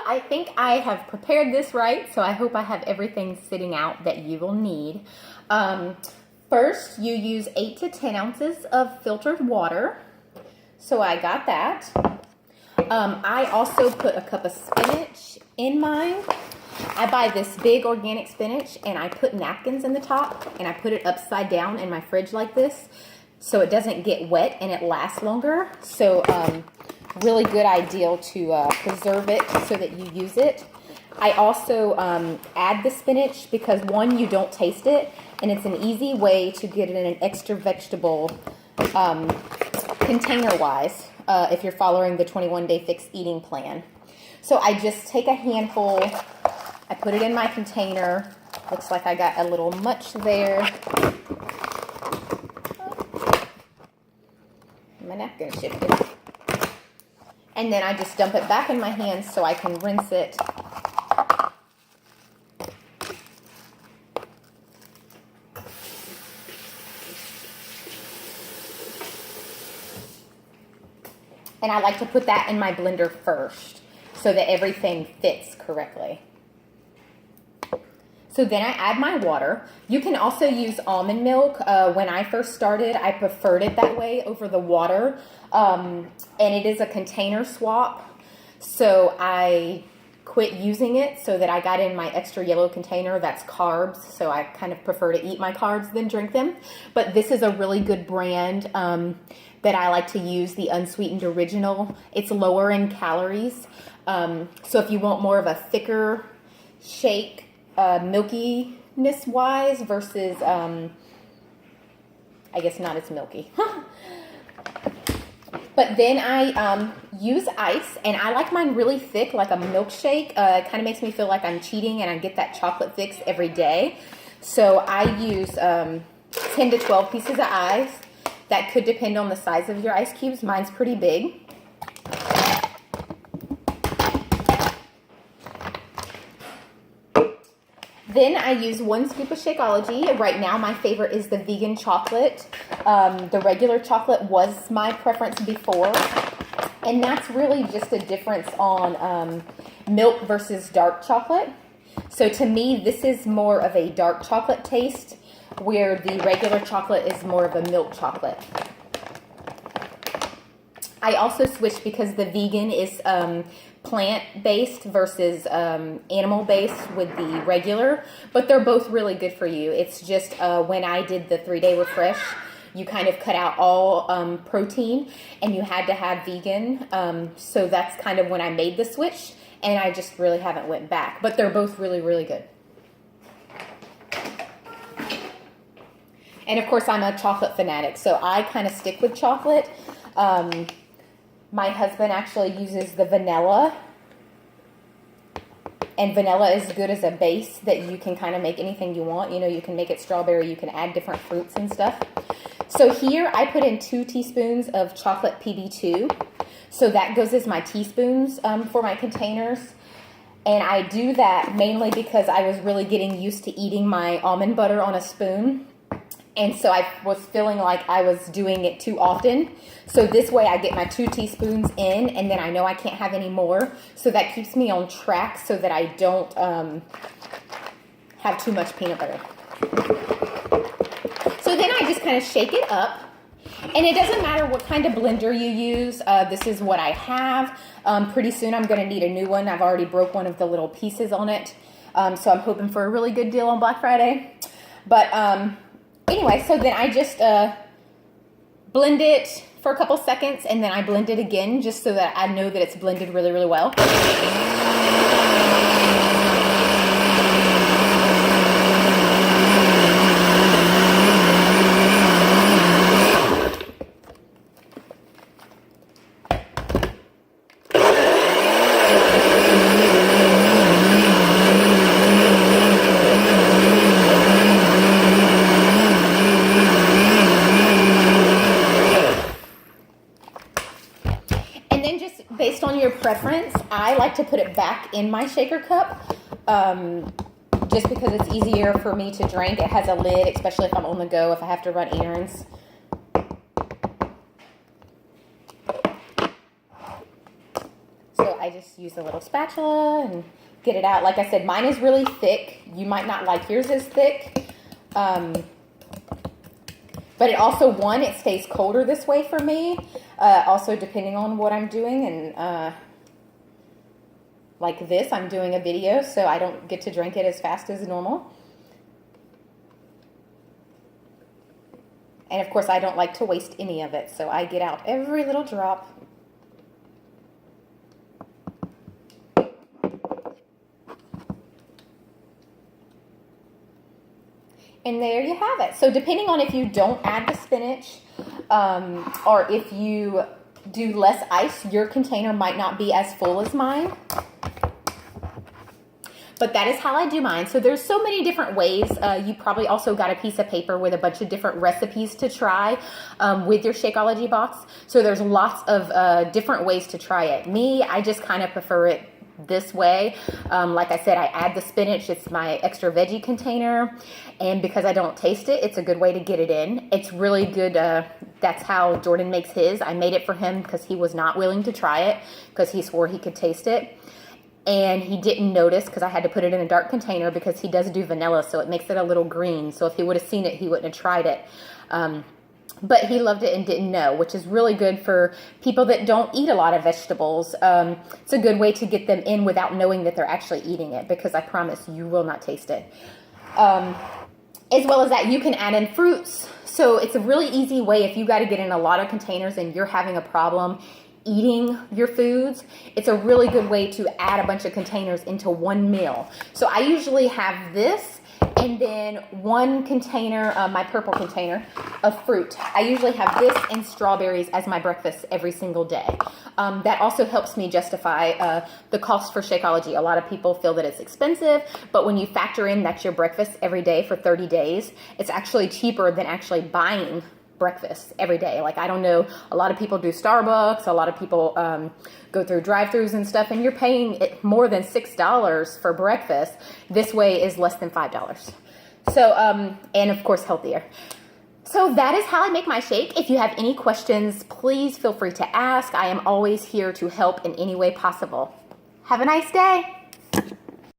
I think I have prepared this right, so I hope I have everything sitting out that you will need. First, you use 8 to 10 ounces of filtered water. So I got that. I also put a cup of spinach in mine. I buy this big organic spinach and I put napkins in the top and I put it upside down in my fridge like this so it doesn't get wet and it lasts longer. So really good idea to preserve it so that you use it. I also add the spinach because one, you don't taste it, and it's an easy way to get it in an extra vegetable container-wise if you're following the 21-day fixed eating plan. So I just take a handful, I put it in my container. Looks like I got a little much there. My napkin shifted. And then I just dump it back in my hands so I can rinse it. And I like to put that in my blender first so that everything fits correctly. So then I add my water. You can also use almond milk. When I first started, I preferred it that way over the water. And it is a container swap. So I quit using it so that I got in my extra yellow container that's carbs. So I kind of prefer to eat my carbs than drink them. But this is a really good brand that I like to use, the unsweetened original. It's lower in calories. So if you want more of a thicker shake, milkiness wise versus I guess not as milky. But then I use ice, and I like mine really thick, like a milkshake. It kind of makes me feel like I'm cheating and I get that chocolate fix every day. So I use 10 to 12 pieces of ice. That could depend on the size of your ice cubes. Mine's pretty big. Then I use 1 scoop of Shakeology. Right now my favorite is the vegan chocolate. The regular chocolate was my preference before. And that's really just a difference on milk versus dark chocolate. So to me, this is more of a dark chocolate taste, where the regular chocolate is more of a milk chocolate. I also switched because the vegan is plant-based versus animal-based with the regular, but they're both really good for you. It's just when I did the 3-day refresh, you kind of cut out all protein and you had to have vegan. So that's kind of when I made the switch, and I just really haven't went back. But they're both really, really good. And of course, I'm a chocolate fanatic, so I kind of stick with chocolate. My husband actually uses the vanilla, and vanilla is good as a base that you can kind of make anything you want. You know, you can make it strawberry, you can add different fruits and stuff. So here I put in 2 teaspoons of chocolate PB2. So that goes as my teaspoons for my containers. And I do that mainly because I was really getting used to eating my almond butter on a spoon. And so I was feeling like I was doing it too often. So this way I get my 2 teaspoons in, and then I know I can't have any more. So that keeps me on track so that I don't have too much peanut butter. So then I just kind of shake it up. And it doesn't matter what kind of blender you use. This is what I have. Pretty soon I'm going to need a new one. I've already broke one of the little pieces on it. So I'm hoping for a really good deal on Black Friday. But anyway, so then I just blend it for a couple seconds, and then I blend it again just so that I know that it's blended really, really well. Based on your preference, I like to put it back in my shaker cup just because it's easier for me to drink. It has a lid, especially if I'm on the go, if I have to run errands. So I I just use a little spatula and get it out. Like I said, mine is really thick. You might not like yours as thick. But it also, it stays colder this way for me. Also, depending on what I'm doing. And like this, I'm doing a video, so I don't get to drink it as fast as normal. And of course, I don't like to waste any of it, so I get out every little drop. And there you have it. So depending on if you don't add the spinach, or if you do less ice, your container might not be as full as mine. But that is how I do mine. So there's so many different ways. You probably also got a piece of paper with a bunch of different recipes to try with your Shakeology box. So there's lots of different ways to try it. Me, I just kind of prefer it this way. Like I said, I add the spinach. It's my extra veggie container. And because I don't taste it, it's a good way to get it in. It's really good. That's how Jordan makes his. I made it for him because he was not willing to try it because he swore he could taste it. And he didn't notice because I had to put it in a dark container because he does do vanilla, so it makes it a little green. So if he would have seen it, he wouldn't have tried it. But he loved it and didn't know, which is really good for people that don't eat a lot of vegetables. It's a good way to get them in without knowing that they're actually eating it, because I promise you will not taste it. As well as that, you can add in fruits. So it's a really easy way if you got to get in a lot of containers and you're having a problem eating your foods. It's a really good way to add a bunch of containers into one meal. So I usually have this and then one container, my purple container of fruit. I usually have this and strawberries as my breakfast every single day. That also helps me justify the cost for Shakeology. A lot of people feel that it's expensive, but when you factor in that's your breakfast every day for 30 days, it's actually cheaper than actually buying breakfast every day. Like, I don't know, a lot of people do Starbucks, a lot of people go through drive-thrus and stuff, and you're paying more than $6 for breakfast. This way is less than $5. So, and of course healthier. So that is how I make my shake. If you have any questions, please feel free to ask. I am always here to help in any way possible. Have a nice day.